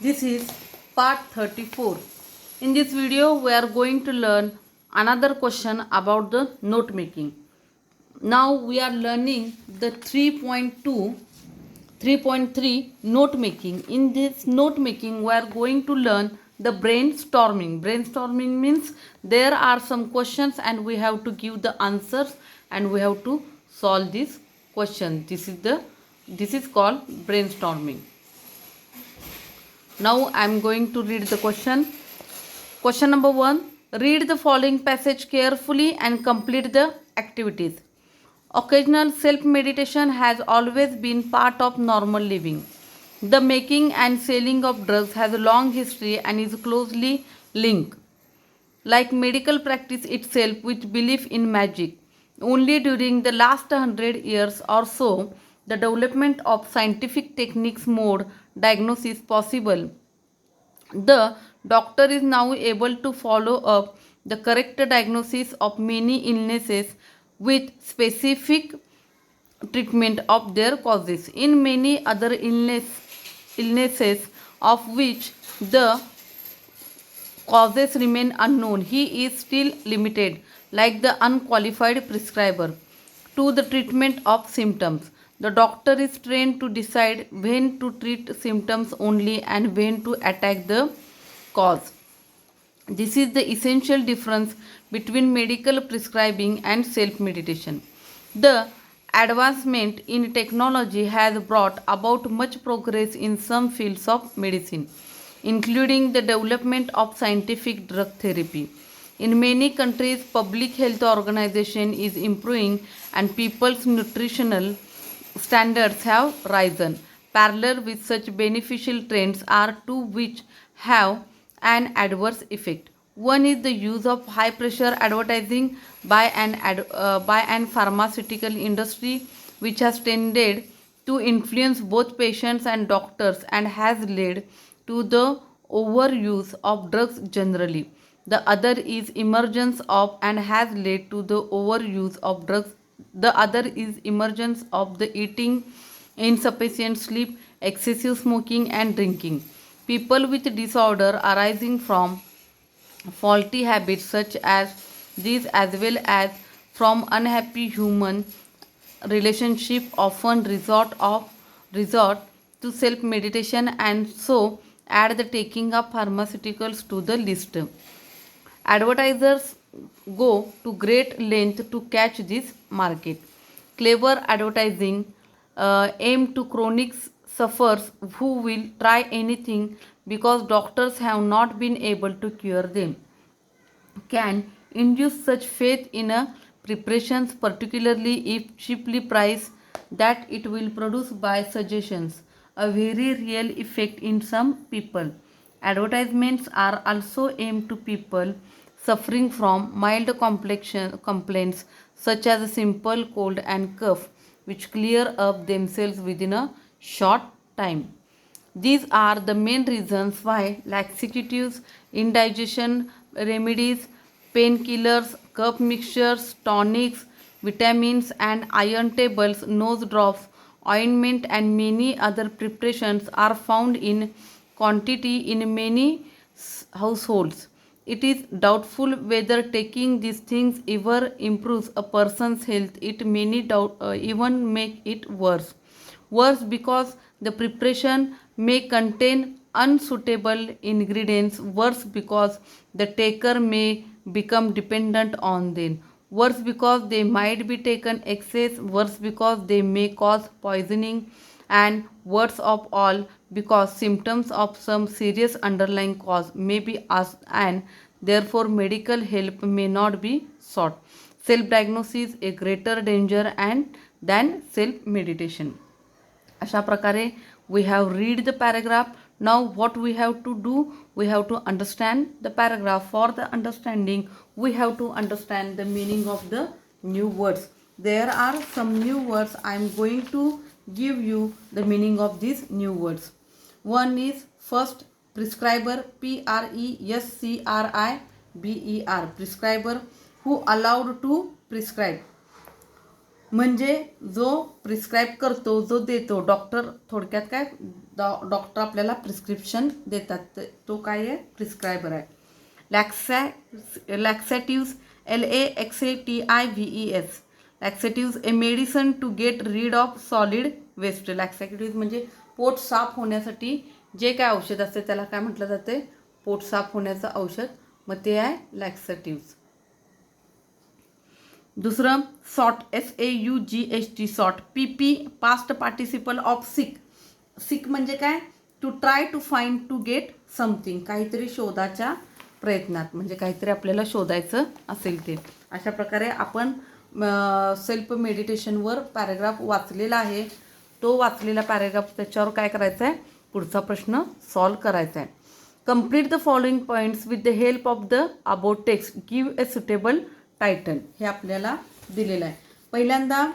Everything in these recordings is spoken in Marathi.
This is part 34. In this video, we are going to learn another question about the note making. Now we are learning the 3.3 note making. In this note making, we are going to learn the brainstorming. Brainstorming means there are some questions and we have to give the answers and we have to solve this question. This is called brainstorming. Now I am going to read the question. Question number 1. Read the following passage carefully and complete the activities. Occasional self meditation has always been part of normal living. The making and selling of drugs has a long history and is closely linked, like medical practice itself, with belief in magic. Only during the last 100 years or so, the development of scientific techniques made diagnosis possible. The doctor is now able to follow up the correct diagnosis of many illnesses with specific treatment of their causes. In many other illnesses of which the causes remain unknown, he is still limited, like the unqualified prescriber, to the treatment of symptoms. The doctor is trained to decide when to treat symptoms only and when to attack the cause. This is the essential difference between medical prescribing and self meditation. The advancement in technology has brought about much progress in some fields of medicine, including the development of scientific drug therapy. In many countries, public health organization is improving and people's nutritional standards have risen. Parallel with such beneficial trends are two which have an adverse effect. One is the use of high pressure advertising by an pharmaceutical industry, which has tended to influence both patients and doctors and has led to the overuse of drugs generally. The other is emergence of and has led to the overuse of drugs. The other is emergence of the eating, insufficient sleep, excessive smoking and drinking. People with disorder arising from faulty habits such as these, as well as from unhappy human relationship, often resort to self meditation and so add the taking of pharmaceuticals to the list. Advertisers go to great length to catch this market. Clever advertising aim to chronic sufferers who will try anything because doctors have not been able to cure them, can induce such faith in a preparations, particularly if cheaply priced, that it will produce by suggestions a very real effect in some people. Advertisements are also aimed to people suffering from mild complexion complaints such as a simple cold and cough, which clear up themselves within a short time. These are the main reasons why laxatives, indigestion remedies, painkillers, cup mixtures, tonics, vitamins and iron tablets, nose drops, ointment and many other preparations are found in quantity in many households. It is doubtful whether taking these things ever improves a person's health. It may even make it worse. Worse because the preparation may contain unsuitable ingredients. Worse because the taker may become dependent on them. Worse because they might be taken excess. Worse because they may cause poisoning. And worst of all, because symptoms of some serious underlying cause may be asked and therefore medical help may not be sought. Self diagnosis a greater danger and than self meditation. अशा प्रकारे we have read the paragraph. Now what we have to do, we have to understand the paragraph. For the understanding, we have to understand the meaning of the new words. There are some new words. I am going to give you the meaning of these new words. One is first, prescriber, prescriber, prescriber, who allowed to prescribe. म्हणजे जो प्रिस्क्राईब करतो, जो देतो, डॉक्टर थोडक्यात काय, डॉक्टर आपल्याला प्रिस्क्रिप्शन देतात, तो काय आहे, प्रिस्क्रायबर आहे. Laxatives, LAXATIVES, laxatives a medicine to get rid of solid waste. Laxatives म्हणजे पोट साफ होण्यासाठी जे काय औषध असते त्याला काय म्हटलं जाते, पोट साफ होण्याचं औषध, मग ते आहे लॅक्सेटिव्स. दुसरं sought, SAUGHT, sought, PP past participle of seek. Seek म्हणजे काय, to try to find to get something, काहीतरी शोधाच्या प्रयत्नात, म्हणजे काहीतरी आपल्याला शोधायचं असेल ते. अशा प्रकारे आपण सेल्फ मेडिटेशनवर पॅराग्राफ वाचलेला आहे. तो वाचलेला पॅराग्राफ त्याच्यावर काय करायचं आहे, पुढचा प्रश्न सॉल्व करायचा आहे. Complete the following points with the help of the about text, give a suitable title. हे आपल्याला दिलेलं आहे. पहिल्यांदा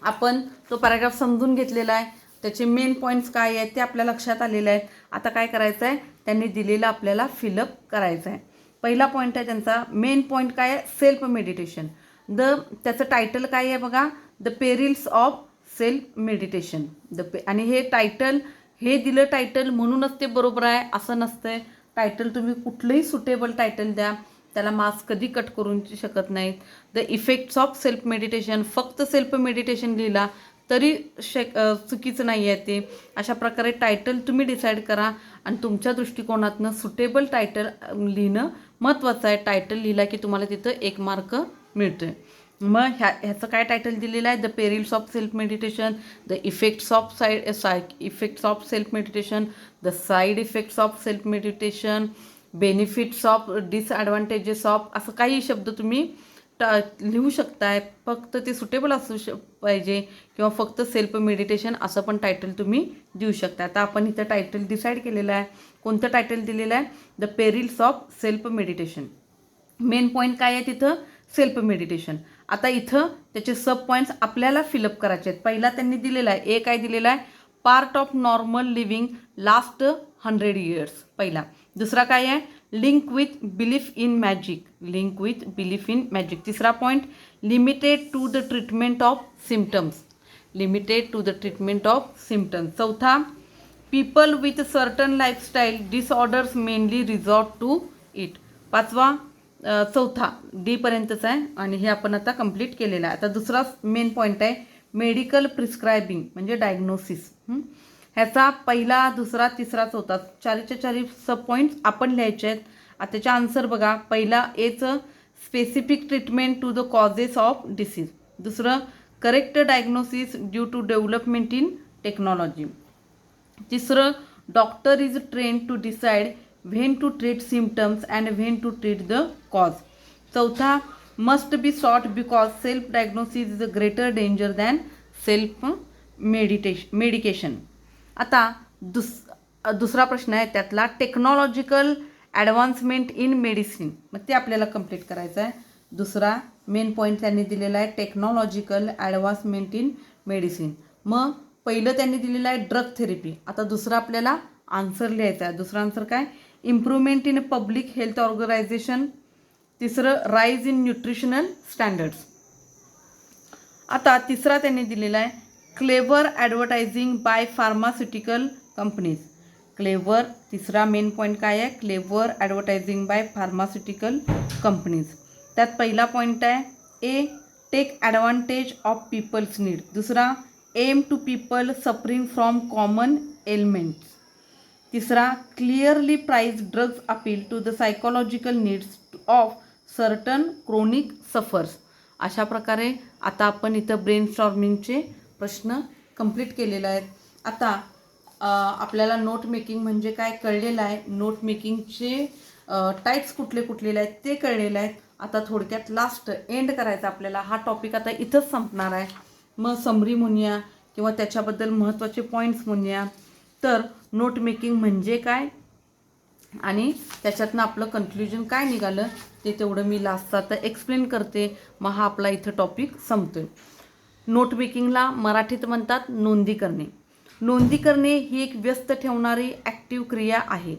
आपण तो पॅराग्राफ समजून घेतलेला आहे, त्याचे मेन पॉईंट्स काय आहेत ते आपल्या लक्षात आलेले आहेत. आता काय करायचं आहे, त्यांनी दिलेलं आपल्याला फिलअप करायचं आहे. पहिला पॉईंट आहे त्यांचा, मेन पॉईंट काय आहे, सेल्फ मेडिटेशन. त्याचं टायटल काय आहे बघा, the perils of self meditation. आणि हे टायटल, हे दिलं टायटल म्हणूनच ते बरोबर आहे असं नसतंय. टायटल तुम्ही कुठलंही सुटेबल टायटल द्या, त्याला मार्क्स कधी कट करू शकत नाहीत. The effects of self meditation, फक्त सेल्फ मेडिटेशन लिहिला तरी चुकीचं नाही आहे ते. अशा प्रकारे टायटल तुम्ही डिसाईड करा आणि तुमच्या दृष्टिकोनातनं सुटेबल टायटल लिहिणं महत्त्वाचं आहे. टायटल लिहिला की तुम्हाला तिथं 1 मार्क मिळतोय. मग ह्याचं काय टायटल दिलेलं आहे, the perils of self meditation, the effects of effects of self meditation, the side effects of self meditation, benefits of, disadvantages of, असं काही शब्द तुम्ही लिहू शकताय. फक्त ते सुटेबल असू पाहिजे किंवा फक्त सेल्फ मेडिटेशन असं पण टायटल तुम्ही देऊ शकता. आता आपण इथं टायटल डिसाईड केलेलं आहे. कोणतं टायटल दिलेलं आहे, the perils of self meditation. Main point काय आहे तिथं, सेल्फ मेडिटेशन. आता इथं त्याचे सब पॉईंट्स आपल्याला फिलअप करायचे आहेत. पहिला त्यांनी दिलेला आहे, ए काय दिलेला आहे, part of normal living last 100 years पहिला. दुसरा काय आहे, link with belief in magic, link with belief in magic. तिसरा point, limited to the treatment of symptoms, limited to the treatment of symptoms. चौथा, people with certain lifestyle disorders mainly resort to it. पाचवा, चौथा डीपर्यंतच आहे आणि हे आपण आता कंप्लीट केलेलं आहे. आता दुसरा मेन पॉईंट आहे, मेडिकल प्रिस्क्रायबिंग म्हणजे डायग्नोसिस. ह्याचा पहिला, दुसरा, तिसरा, चौथा, चारीच्या चारी सब पॉईंट्स आपण लिहायचे आहेत. आता त्याचा आन्सर बघा, पहिला एचं specific treatment to the causes of disease. दुसरं, correct diagnosis due to development in technology. तिसरं, doctor is train to decide when to treat symptoms and when to treat the cause. चौथा, must be sought because self diagnosis is a greater danger than self medication. आता दुसरा प्रश्न आहे त्यातला, टेक्नॉलॉजिकल ॲडव्हान्समेंट इन मेडिसिन. मग ते आपल्याला कंप्लीट करायचं आहे. दुसरा मेन पॉईंट त्यांनी दिलेला आहे, टेक्नॉलॉजिकल ॲडव्हान्समेंट इन मेडिसिन. मग पहिलं त्यांनी दिलेलं आहे ड्रग थेरपी. आता दुसरा आपल्याला आन्सर लिहायचा आहे. दुसरा आन्सर काय, improvement in public health organisation. तिसरं, राईज इन न्यूट्रिशनल स्टँडर्ड्स. आता तिसरा त्यांनी दिलेला आहे, clever advertising by pharmaceutical companies. Clever, तिसरा मेन पॉईंट काय आहे, clever advertising by pharmaceutical companies. त्यात पहिला पॉईंट आहे, a take advantage of people's need. दुसरा, aim to people suffering from common ailments. तिसरा, clearly priced drugs appeal to the psychological needs of certain chronic sufferers. अशा प्रकारे आता आपण इथं ब्रेन स्टॉर्मिंगचे प्रश्न कंप्लीट केलेले आहेत. आता आपल्याला नोट मेकिंग म्हणजे काय कळलेलं आहे, नोट मेकिंगचे टाईप्स कुठले कुठलेले आहेत ते कळलेले आहेत. आता थोडक्यात लास्ट एंड करायचा आपल्याला. हा टॉपिक आता इथंच संपणार आहे. मग समरी म्हणूया किंवा त्याच्याबद्दल महत्त्वाचे पॉईंट्स म्हणूया. तर नोट मेकिंग म्हणजे काय आणि त्याच्यातनं आपलं कन्क्ल्युजन काय निघालं ते तेवढं मी लास्टचा आता एक्सप्लेन करते. मग हा आपला इथं टॉपिक संपतोय. नोट मेकिंगला मराठीत म्हणतात नोंदी करणे. नोंदी करणे ही एक व्यस्त ठेवणारी ॲक्टिव्ह क्रिया आहे.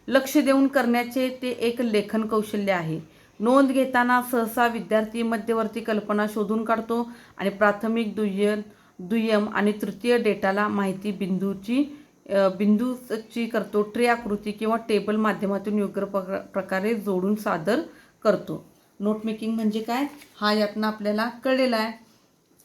लक्ष देऊन करण्याचे ते एक लेखन कौशल्य आहे. नोंद घेताना सहसा विद्यार्थी मध्यवर्ती कल्पना शोधून काढतो आणि प्राथमिक दुय्यम आणि तृतीय डेटाला माहिती बिंदूची करतो, ट्री आकृती किंवा टेबल माध्यमातून योग्य प्रकारे जोडून सादर करतो. नोट मेकिंग म्हणजे काय हा यातनं आपल्याला कळलेला आहे.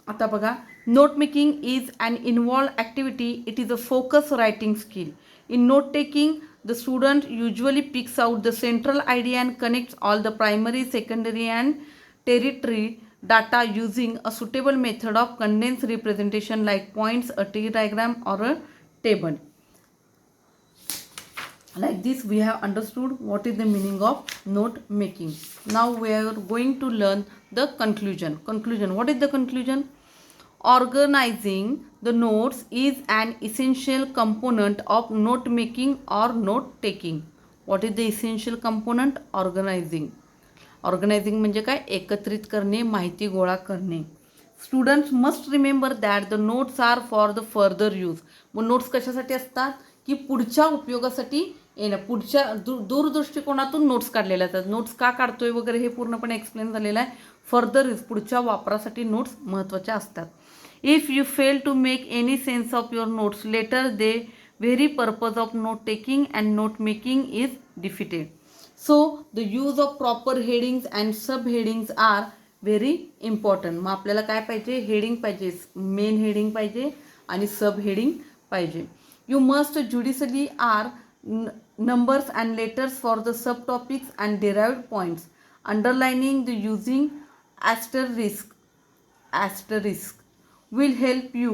आता बघा, note making is an involve activity. It is a focus writing skill. In note taking the student usually picks out the central idea and connects all the primary, secondary and tertiary data using a suitable method of condensed representation like points, a tree diagram or a table. Like this we have understood what is the meaning of note making. Now we are going to learn the conclusion. What is the conclusion? Organizing the notes is an essential component of note making or note taking. What is the essential component? Organizing म्हणजे काय? एकत्रित करणे, माहिती गोळा करणे. Students must remember that the notes are for the further use. मग नोट्स कशासाठी असतात? की पुढच्या उपयोगासाठी येणं, पुढच्या दूरदृष्टिकोनातून नोट्स काढलेल्या असतात. नोट्स का काढतोय वगैरे हे पूर्णपणे एक्सप्लेन झालेलं आहे. फर्दर यूज, पुढच्या वापरासाठी नोट्स महत्त्वाच्या असतात. If you fail to make any sense of your notes later, the very purpose of note taking and note making is defeated. So the use of proper headings and subheadings are very important. मग आपल्याला काय पाहिजे? हेडिंग पाहिजे, मेन हेडिंग पाहिजे आणि सब हेडिंग पाहिजे. You must judiciously are numbers and letters for the subtopics and derived points. Underlining the using asterisk will help you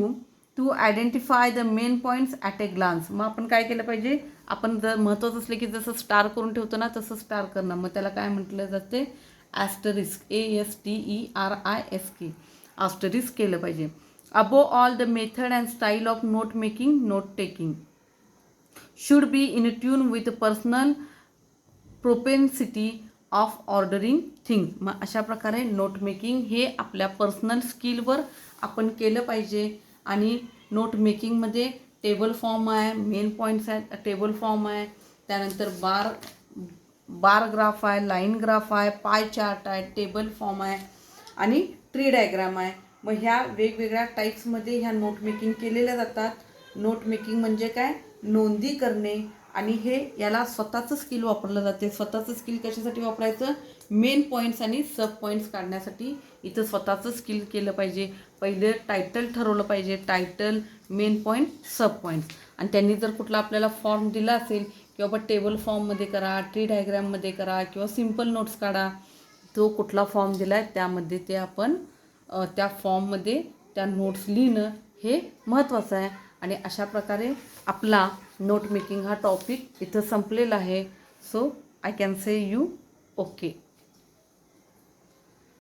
to identify the main points at a glance. मग आपण काय केलं पाहिजे? आपण जर महत्त्वाचं असले की जसं स्टार करून ठेवतो ना तसं स्टार करणं. मग त्याला काय म्हटलं जाते? ॲस्टरिस्क, ASTERISK, ॲस्टरिस्क केलं पाहिजे. Above all, the method and style of note making, note taking should be in tune with the personal propensity of ordering things. मग अशा प्रकारे नोट मेकिंग हे आपल्या पर्सनल स्किलवर आपण केलं पाहिजे. आणि नोट मेकिंगमध्ये टेबल फॉर्म आहे, मेन पॉईंट्स आहेत, टेबल फॉर्म आहे, त्यानंतर बार ग्राफ आहे, लाईन ग्राफ आहे, पाय चार्ट आहे, टेबल फॉर्म आहे आणि ट्री डायग्राम आहे. मग ह्या वेगवेगळ्या टाईप्समध्ये ह्या नोट मेकिंग केलेल्या जातात. नोट मेकिंग म्हणजे काय? नोंदी करणे. आणि हे याला स्वतःचं स्किल वापरलं जाते. स्वतःचं स्किल कशासाठी वापरायचं? मेन पॉईंट्स आणि सब पॉईंट्स काढण्यासाठी इथं स्वतःचं स्किल केलं पाहिजे. पहिले टायटल ठरवलं पाहिजे, टायटल, मेन पॉईंट, सब पॉईंट्स. आणि त्यांनी जर कुठला आपल्याला फॉर्म दिला असेल किंवा बा टेबल फॉर्ममध्ये करा, ट्री डायग्राममध्ये करा किंवा सिम्पल नोट्स काढा, तो कुठला फॉर्म दिला आहे त्यामध्ये ते आपण त्या फॉर्ममध्ये त्या नोट्स लिहिणं हे महत्त्वाचं आहे. आणि अशा प्रकारे आपला नोट मेकिंग हा टॉपिक इथं संपलेला आहे. So I can say you okay.